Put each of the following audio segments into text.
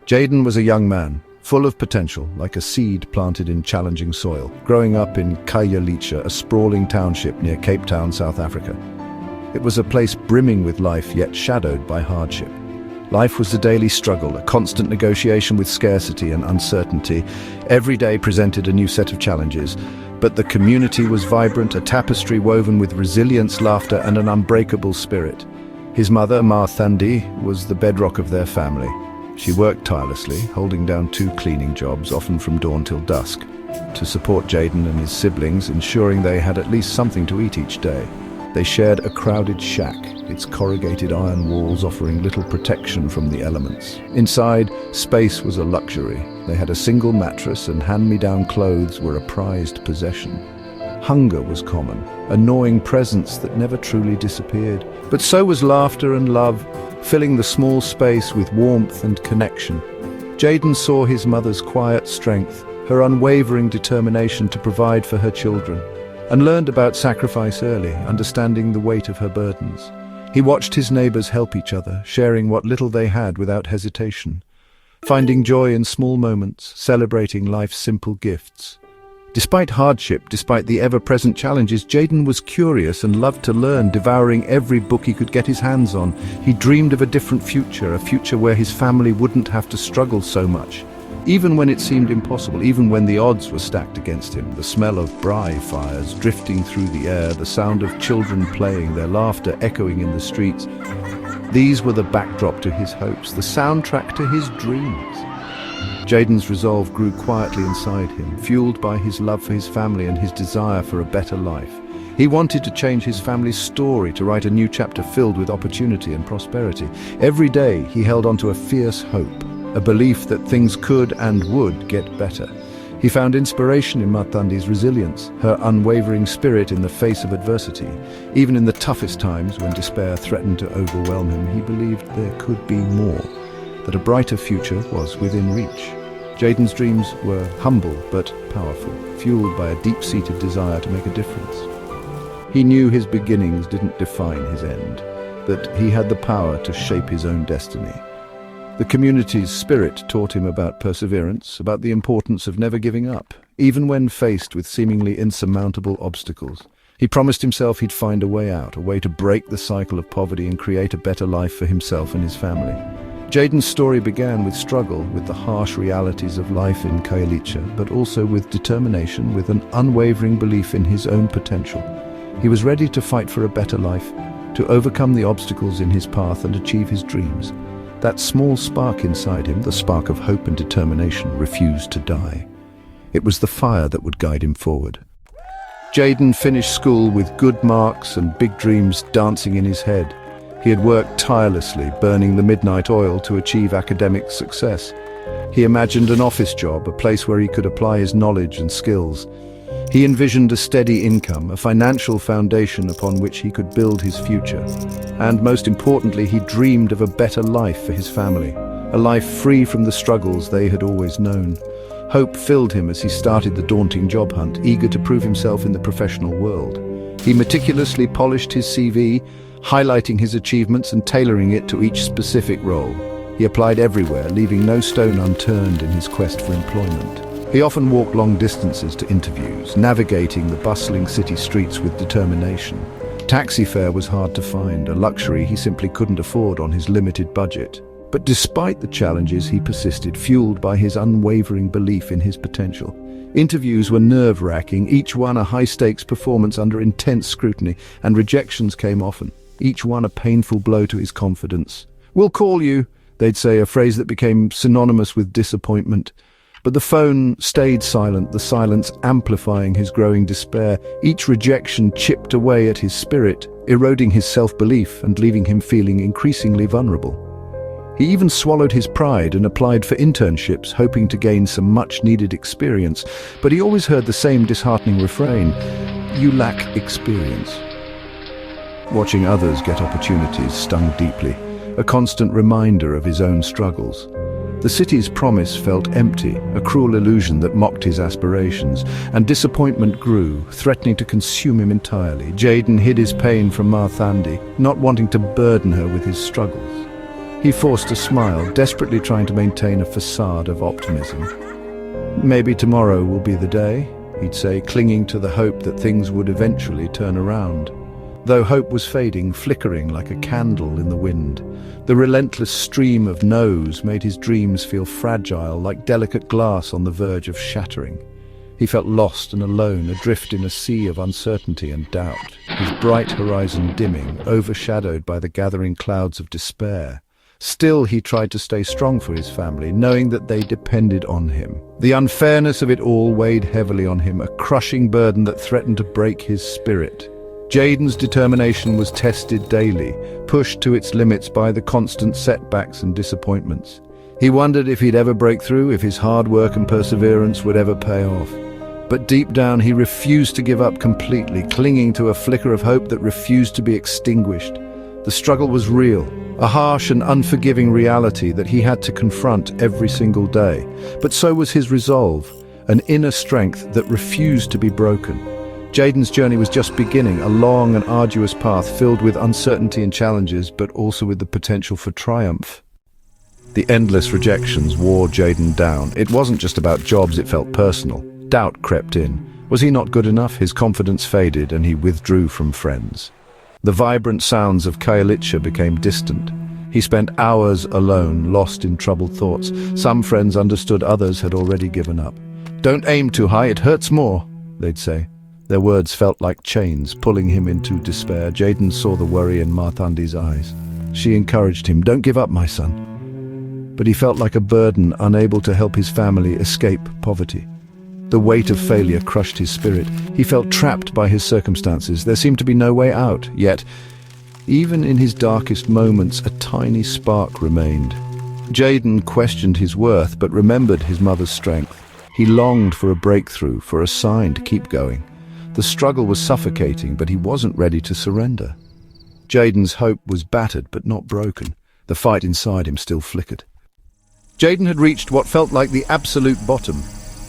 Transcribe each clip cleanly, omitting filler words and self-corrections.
Jayden was a young man, full of potential, like a seed planted in challenging soil, growing up in Khayelitsha, a sprawling township near Cape Town, South Africa. It was a place brimming with life, yet shadowed by hardship. Life was a daily struggle, a constant negotiation with scarcity and uncertainty. Every day presented a new set of challenges, but the community was vibrant, a tapestry woven with resilience, laughter, and an unbreakable spirit. His mother, Ma Thandi, was the bedrock of their family. She worked tirelessly, holding down 2 cleaning jobs, often from dawn till dusk, to support Jayden and his siblings, ensuring they had at least something to eat each day. They shared a crowded shack, its corrugated iron walls offering little protection from the elements. Inside, space was a luxury. They had a single mattress, and hand-me-down clothes were a prized possession. Hunger was common, a gnawing presence that never truly disappeared. But so was laughter and love, filling the small space with warmth and connection. Jayden saw his mother's quiet strength, her unwavering determination to provide for her children, and learned about sacrifice early, understanding the weight of her burdens. He watched his neighbors help each other, sharing what little they had without hesitation, finding joy in small moments, celebrating life's simple gifts. Despite hardship, despite the ever-present challenges, Jayden was curious and loved to learn, devouring every book he could get his hands on. He dreamed of a different future, a future where his family wouldn't have to struggle so much. Even when it seemed impossible, even when the odds were stacked against him, the smell of braai fires drifting through the air, the sound of children playing, their laughter echoing in the streets, these were the backdrop to his hopes, the soundtrack to his dreams. Jayden's resolve grew quietly inside him, fueled by his love for his family and his desire for a better life. He wanted to change his family's story, to write a new chapter filled with opportunity and prosperity. Every day he held on to a fierce hope, a belief that things could and would get better. He found inspiration in Ma Thandi's resilience, her unwavering spirit in the face of adversity. Even in the toughest times, when despair threatened to overwhelm him, he believed there could be more, that a brighter future was within reach. Jayden's dreams were humble but powerful, fueled by a deep-seated desire to make a difference. He knew his beginnings didn't define his end, that he had the power to shape his own destiny. The community's spirit taught him about perseverance, about the importance of never giving up, even when faced with seemingly insurmountable obstacles. He promised himself he'd find a way out, a way to break the cycle of poverty and create a better life for himself and his family. Jayden's story began with struggle, with the harsh realities of life in Khayelitsha, but also with determination, with an unwavering belief in his own potential. He was ready to fight for a better life, to overcome the obstacles in his path and achieve his dreams. That small spark inside him, the spark of hope and determination, refused to die. It was the fire that would guide him forward. Jayden finished school with good marks and big dreams dancing in his head. He had worked tirelessly, burning the midnight oil to achieve academic success. He imagined an office job, a place where he could apply his knowledge and skills. He envisioned a steady income, a financial foundation upon which he could build his future. And most importantly, he dreamed of a better life for his family, a life free from the struggles they had always known. Hope filled him as he started the daunting job hunt, eager to prove himself in the professional world. He meticulously polished his CV, highlighting his achievements and tailoring it to each specific role. He applied everywhere, leaving no stone unturned in his quest for employment. He often walked long distances to interviews, navigating the bustling city streets with determination. Taxi fare was hard to find, a luxury he simply couldn't afford on his limited budget. But despite the challenges, he persisted, fueled by his unwavering belief in his potential. Interviews were nerve-wracking, each one a high-stakes performance under intense scrutiny, and rejections came often, each one a painful blow to his confidence. "We'll call you," they'd say, a phrase that became synonymous with disappointment. But the phone stayed silent, the silence amplifying his growing despair. Each rejection chipped away at his spirit, eroding his self-belief and leaving him feeling increasingly vulnerable. He even swallowed his pride and applied for internships, hoping to gain some much-needed experience. But he always heard the same disheartening refrain: "You lack experience." Watching others get opportunities stung deeply, a constant reminder of his own struggles. The city's promise felt empty, a cruel illusion that mocked his aspirations, and disappointment grew, threatening to consume him entirely. Jayden hid his pain from Ma Thandi, not wanting to burden her with his struggles. He forced a smile, desperately trying to maintain a facade of optimism. "Maybe tomorrow will be the day," he'd say, clinging to the hope that things would eventually turn around. Though hope was fading, flickering like a candle in the wind, the relentless stream of no's made his dreams feel fragile, like delicate glass on the verge of shattering. He felt lost and alone, adrift in a sea of uncertainty and doubt, his bright horizon dimming, overshadowed by the gathering clouds of despair. Still, he tried to stay strong for his family, knowing that they depended on him. The unfairness of it all weighed heavily on him, a crushing burden that threatened to break his spirit. Jayden's determination was tested daily, pushed to its limits by the constant setbacks and disappointments. He wondered if he'd ever break through, if his hard work and perseverance would ever pay off. But deep down, he refused to give up completely, clinging to a flicker of hope that refused to be extinguished. The struggle was real, a harsh and unforgiving reality that he had to confront every single day. But so was his resolve, an inner strength that refused to be broken. Jayden's journey was just beginning, a long and arduous path filled with uncertainty and challenges, but also with the potential for triumph. The endless rejections wore Jayden down. It wasn't just about jobs, it felt personal. Doubt crept in. Was he not good enough? His confidence faded and he withdrew from friends. The vibrant sounds of Khayelitsha became distant. He spent hours alone, lost in troubled thoughts. Some friends understood, others had already given up. "Don't aim too high, it hurts more," they'd say. Their words felt like chains, pulling him into despair. Jayden saw the worry in Marthandi's eyes. She encouraged him, "Don't give up, my son." But he felt like a burden, unable to help his family escape poverty. The weight of failure crushed his spirit. He felt trapped by his circumstances. There seemed to be no way out. Yet, even in his darkest moments, a tiny spark remained. Jayden questioned his worth, but remembered his mother's strength. He longed for a breakthrough, for a sign to keep going. The struggle was suffocating, but he wasn't ready to surrender. Jayden's hope was battered, but not broken. The fight inside him still flickered. Jayden had reached what felt like the absolute bottom.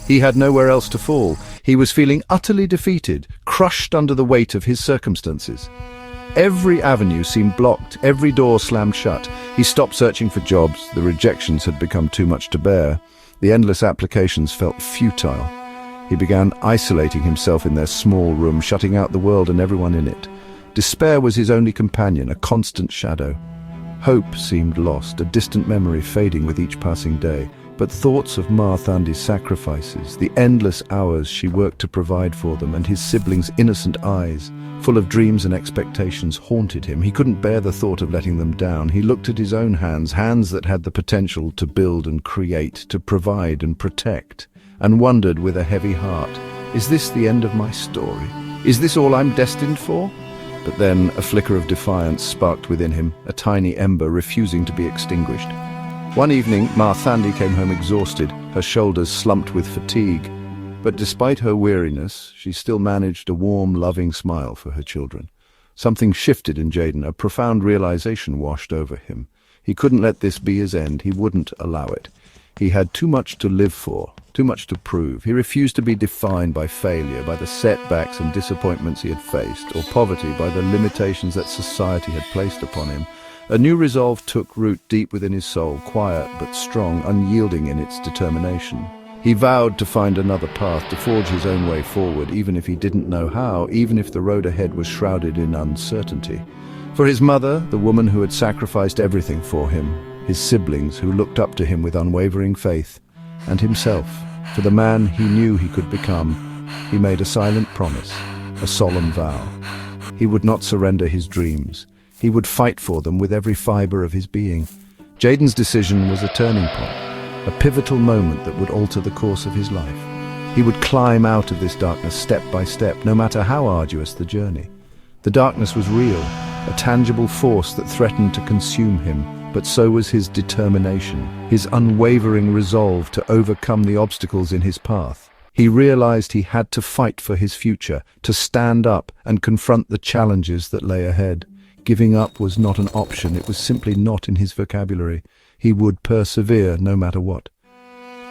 He had nowhere else to fall. He was feeling utterly defeated, crushed under the weight of his circumstances. Every avenue seemed blocked, every door slammed shut. He stopped searching for jobs. The rejections had become too much to bear. The endless applications felt futile. He began isolating himself in their small room, shutting out the world and everyone in it. Despair was his only companion, a constant shadow. Hope seemed lost, a distant memory fading with each passing day. But thoughts of Marthandi's sacrifices, the endless hours she worked to provide for them, and his siblings' innocent eyes, full of dreams and expectations, haunted him. He couldn't bear the thought of letting them down. He looked at his own hands, hands that had the potential to build and create, to provide and protect, and wondered with a heavy heart, is this the end of my story? Is this all I'm destined for? But then a flicker of defiance sparked within him, a tiny ember refusing to be extinguished. One evening, Marthandi came home exhausted, her shoulders slumped with fatigue. But despite her weariness, she still managed a warm, loving smile for her children. Something shifted in Jayden, a profound realization washed over him. He couldn't let this be his end, he wouldn't allow it. He had too much to live for, too much to prove. He refused to be defined by failure, by the setbacks and disappointments he had faced, or poverty, by the limitations that society had placed upon him. A new resolve took root deep within his soul, quiet but strong, unyielding in its determination. He vowed to find another path, to forge his own way forward, even if he didn't know how, even if the road ahead was shrouded in uncertainty. For his mother, the woman who had sacrificed everything for him, his siblings who looked up to him with unwavering faith, and himself, for the man he knew he could become, he made a silent promise, a solemn vow. He would not surrender his dreams. He would fight for them with every fiber of his being. Jayden's decision was a turning point, a pivotal moment that would alter the course of his life. He would climb out of this darkness step by step, no matter how arduous the journey. The darkness was real, a tangible force that threatened to consume him, but so was his determination, his unwavering resolve to overcome the obstacles in his path. He realized he had to fight for his future, to stand up and confront the challenges that lay ahead. Giving up was not an option, it was simply not in his vocabulary. He would persevere no matter what.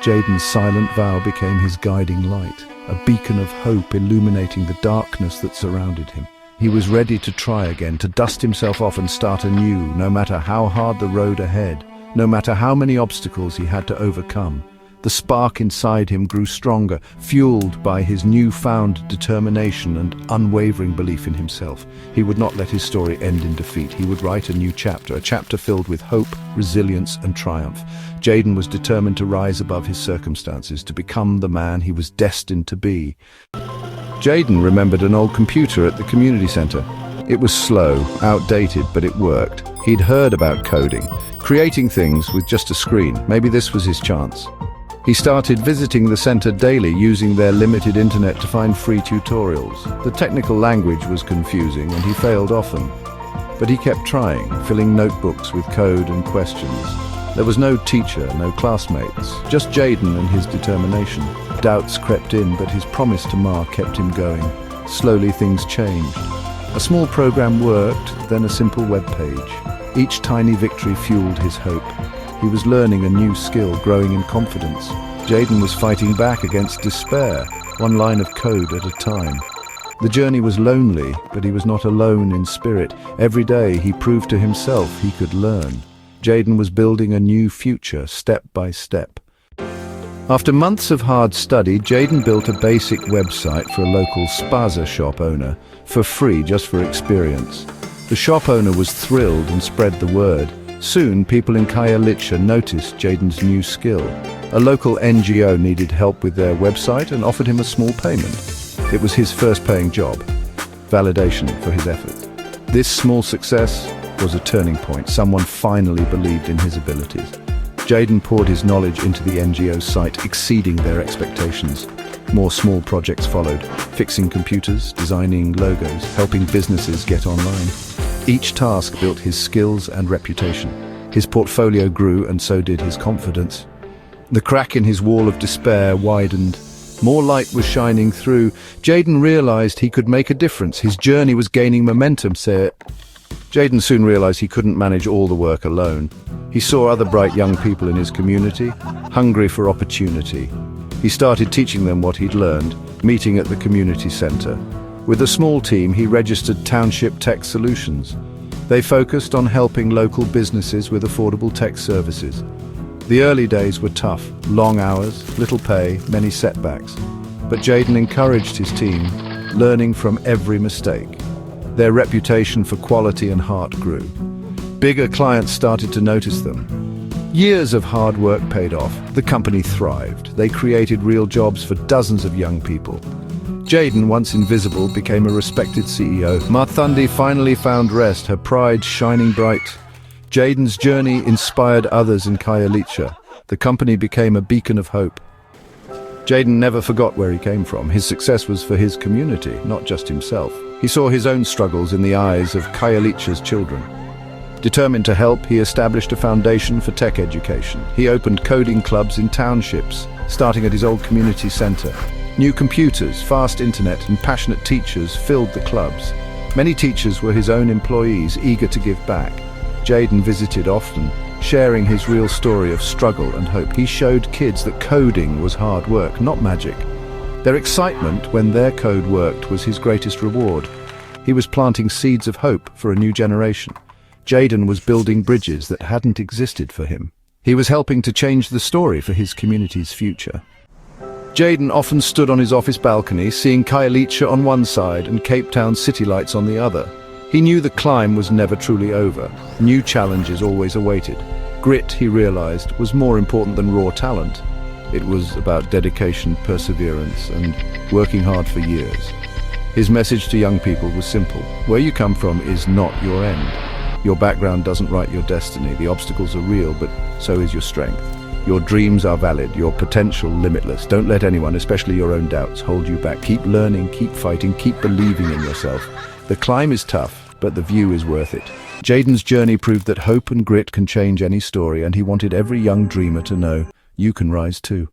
Jayden's silent vow became his guiding light, a beacon of hope illuminating the darkness that surrounded him. He was ready to try again, to dust himself off and start anew, no matter how hard the road ahead, no matter how many obstacles he had to overcome. The spark inside him grew stronger, fueled by his newfound determination and unwavering belief in himself. He would not let his story end in defeat. He would write a new chapter, a chapter filled with hope, resilience, and triumph. Jayden was determined to rise above his circumstances, to become the man he was destined to be. Jayden remembered an old computer at the community center. It was slow, outdated, but it worked. He'd heard about coding, creating things with just a screen. Maybe this was his chance. He started visiting the center daily, using their limited internet to find free tutorials. The technical language was confusing and he failed often. But he kept trying, filling notebooks with code and questions. There was no teacher, no classmates, just Jayden and his determination. Doubts crept in, but his promise to Ma kept him going. Slowly things changed. A small program worked, then a simple web page. Each tiny victory fueled his hope. He was learning a new skill, growing in confidence. Jayden was fighting back against despair, one line of code at a time. The journey was lonely, but he was not alone in spirit. Every day he proved to himself he could learn. Jayden was building a new future, step by step. After months of hard study, Jayden built a basic website for a local spaza shop owner, for free, just for experience. The shop owner was thrilled and spread the word. Soon, people in Khayelitsha noticed Jayden's new skill. A local NGO needed help with their website and offered him a small payment. It was his first paying job, validation for his efforts. This small success was a turning point. Someone finally believed in his abilities. Jayden poured his knowledge into the NGO's site, exceeding their expectations. More small projects followed, fixing computers, designing logos, helping businesses get online. Each task built his skills and reputation. His portfolio grew, and so did his confidence. The crack in his wall of despair widened. More light was shining through. Jayden realized he could make a difference. His journey was gaining momentum. Jayden soon realized he couldn't manage all the work alone. He saw other bright young people in his community, hungry for opportunity. He started teaching them what he'd learned, meeting at the community center. With a small team, he registered Township Tech Solutions. They focused on helping local businesses with affordable tech services. The early days were tough, long hours, little pay, many setbacks. But Jayden encouraged his team, learning from every mistake. Their reputation for quality and heart grew. Bigger clients started to notice them. Years of hard work paid off. The company thrived. They created real jobs for dozens of young people. Jayden, once invisible, became a respected CEO. Marthandi finally found rest, her pride shining bright. Jayden's journey inspired others in Khayelitsha. The company became a beacon of hope. Jayden never forgot where he came from. His success was for his community, not just himself. He saw his own struggles in the eyes of Khayelitsha's children. Determined to help, he established a foundation for tech education. He opened coding clubs in townships, starting at his old community center. New computers, fast internet, and passionate teachers filled the clubs. Many teachers were his own employees, eager to give back. Jayden visited often, sharing his real story of struggle and hope. He showed kids that coding was hard work, not magic. Their excitement when their code worked was his greatest reward. He was planting seeds of hope for a new generation. Jayden was building bridges that hadn't existed for him. He was helping to change the story for his community's future. Jayden often stood on his office balcony, seeing Khayelitsha on one side and Cape Town's city lights on the other. He knew the climb was never truly over. New challenges always awaited. Grit, he realized, was more important than raw talent. It was about dedication, perseverance, and working hard for years. His message to young people was simple. Where you come from is not your end. Your background doesn't write your destiny. The obstacles are real, but so is your strength. Your dreams are valid, your potential limitless. Don't let anyone, especially your own doubts, hold you back. Keep learning, keep fighting, keep believing in yourself. The climb is tough, but the view is worth it. Jayden's journey proved that hope and grit can change any story, and he wanted every young dreamer to know, you can rise too.